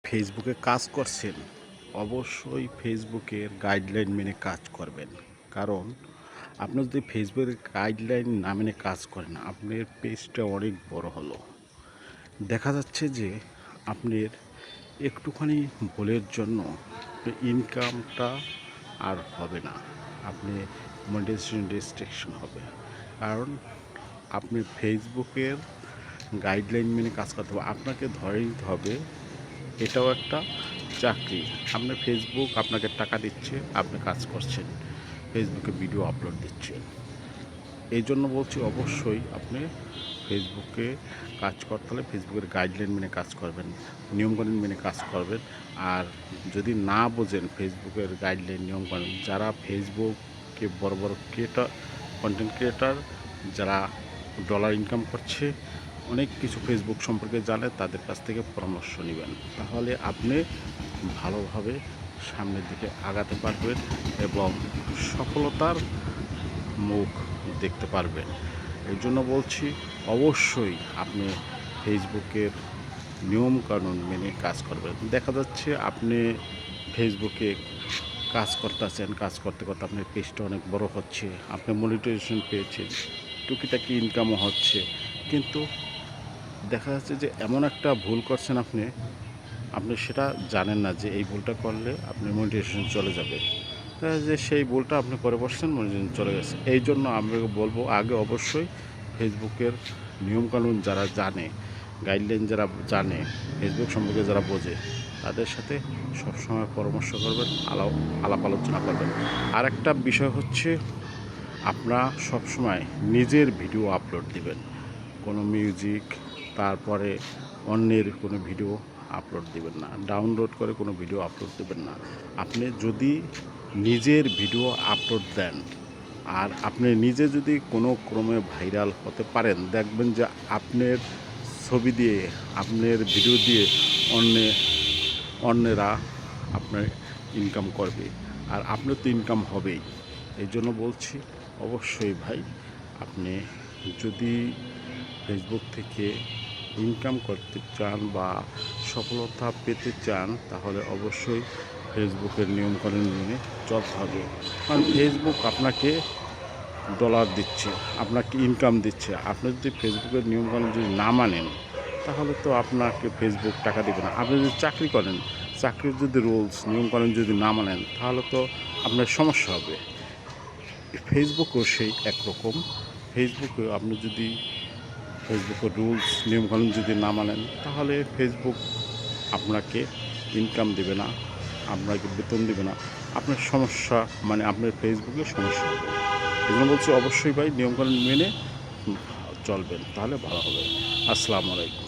ফেসবুকে কাজ করছেন, অবশ্যই ফেসবুকের গাইডলাইন মেনে কাজ করবেন। কারণ আপনি যদি ফেসবুকের গাইডলাইন না মেনে কাজ করেন, আপনার পেজটা অনেক বড় হলো। দেখা যাচ্ছে যে আপনার একটুখানি ভুলের জন্য ইনকামটা আর হবে না, আপনি মনিটাইজেশন রেস্ট্রিকশন হবে। কারণ আপনি ফেসবুকের গাইডলাইন মেনে কাজ করতে হবে। আপনাকে ধরে নিতে হবে এটাও একটা চাকরি। আপনার ফেসবুক আপনাকে টাকা দিচ্ছে, আপনি কাজ করছেন, ফেসবুকে ভিডিও আপলোড দিচ্ছেন। এই জন্য বলছি অবশ্যই আপনি ফেসবুকে কাজ করতে হলে ফেসবুকের গাইডলাইন মেনে কাজ করবেন, নিয়মকানুন মেনে কাজ করবেন। আর যদি না বোঝেন ফেসবুকের গাইডলাইন নিয়মকানুন, যারা ফেসবুকে বড় বড় ক্রিয়েটার, কন্টেন্ট ক্রিয়েটার যারা ডলার ইনকাম করছে, অনেক কিছু ফেসবুক সম্পর্কে জানে, তাদের কাছ থেকে পরামর্শ নেবেন। তাহলে আপনি ভালোভাবে সামনের দিকে আগাতে পারবেন এবং সফলতার মুখ দেখতে পারবেন। এই জন্য বলছি অবশ্যই আপনি ফেসবুকের নিয়মকানুন মেনে কাজ করবেন। দেখা যাচ্ছে আপনি ফেসবুকে কাজ করতেছেন, কাজ করতে করতে আপনার পেজটা অনেক বড় হচ্ছে, আপনি মনিটাইজেশন পেয়েছেন, টুকিটাকি ইনকামও হচ্ছে, কিন্তু দেখা যাচ্ছে যে এমন একটা ভুল করছেন আপনি আপনি সেটা জানেন না যে এই ভুলটা করলে আপনি মনিটাইজেশন চলে যাবে। যে সেই ভুলটা আপনি করে বসছেন, মনিটাইজেশন চলে গেছে। এই জন্য আমি বলবো আগে অবশ্যই ফেসবুকের নিয়মকানুন যারা জানে, গাইডলাইন যারা জানে, ফেসবুক সম্পর্কে যারা বোঝে, তাদের সাথে সবসময় পরামর্শ করবেন, আলাপ আলোচনা করবেন। আর একটা বিষয় হচ্ছে আপনারা সবসময় নিজের ভিডিও আপলোড দিবেন। কোনো মিউজিক, তারপরে অন্যের কোনো ভিডিও আপলোড দিবেন না, ডাউনলোড করে কোনো ভিডিও আপলোড দেবেন না। আপনি যদি নিজের ভিডিও আপলোড দেন আর আপনি নিজে যদি কোনো ক্রমে ভাইরাল হতে পারেন, দেখবেন যে আপনার ছবি দিয়ে, আপনার ভিডিও দিয়ে অন্যেরা আপনার ইনকাম করবে, আর আপনার তো ইনকাম হবেই। এই জন্য বলছি অবশ্যই ভাই, আপনি যদি ফেসবুক থেকে ইনকাম করতে চান বা সফলতা পেতে চান, তাহলে অবশ্যই ফেসবুকের নিয়মকানুন মেনে চলতে হবে। কারণ ফেসবুক আপনাকে ডলার দিচ্ছে, আপনাকে ইনকাম দিচ্ছে। আপনি যদি ফেসবুকের নিয়মকানুন যদি না মানেন, তাহলে তো আপনাকে ফেসবুক টাকা দেবে না। আপনি যদি চাকরি করেন, চাকরির যদি রুলস নিয়মকানুন যদি না মানেন, তাহলে তো আপনার সমস্যা হবে। ফেসবুকও সেই একরকম। ফেসবুকে আপনি যদি ফেসবুকের রুলস নিয়মকানুন যদি না মানেন, তাহলে ফেসবুক আপনাকে ইনকাম দেবে না, আপনাকে বেতন দেবে না। আপনার সমস্যা, মানে আপনার ফেসবুকে সমস্যা হবে। এই জন্য বলছি অবশ্যই ভাই নিয়মকানুন মেনে চলবেন, তাহলে ভালো হবে। আসসালামু আলাইকুম।